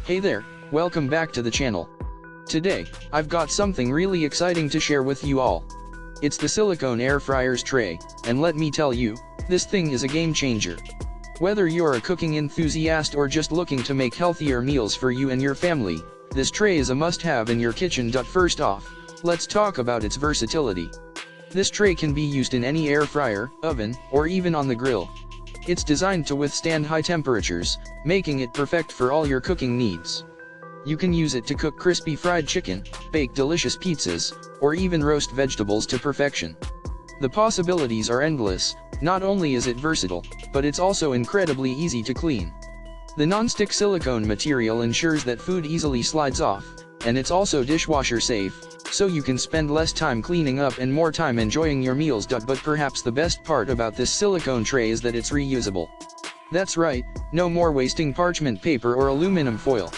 Hey there, welcome back to the channel. Today, I've got something really exciting to share with you all. It's the Silicone air fryer's tray, and let me tell you, this thing is a game changer. Whether you're a cooking enthusiast or just looking to make healthier meals for you and your family, this tray is a must-have in your kitchen. First off, let's talk about its versatility. This tray can be used in any air fryer, oven, or even on the grill. It's designed to withstand high temperatures, making it perfect for all your cooking needs. You can use it to cook crispy fried chicken, bake delicious pizzas, or even roast vegetables to perfection. The possibilities are endless. Not only is it versatile, but it's also incredibly easy to clean. The non-stick silicone material ensures that food easily slides off, and it's also dishwasher safe, so you can spend less time cleaning up and more time enjoying your meals. But perhaps the best part about this silicone tray is that it's reusable. That's right, no more wasting parchment paper or aluminum foil.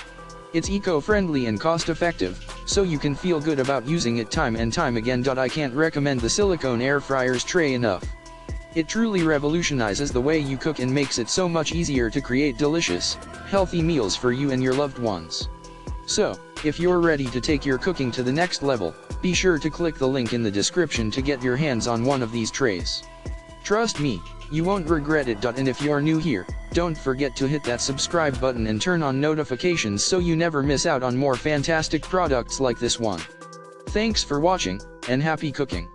It's eco-friendly and cost-effective, so you can feel good about using it time and time again. I can't recommend the Silicone air fryer's tray enough. It truly revolutionizes the way you cook and makes it so much easier to create delicious, healthy meals for you and your loved ones. So, if you're ready to take your cooking to the next level, be sure to click the link in the description to get your hands on one of these trays. Trust me, you won't regret it. And if you're new here, don't forget to hit that subscribe button and turn on notifications so you never miss out on more fantastic products like this one. Thanks for watching, and happy cooking!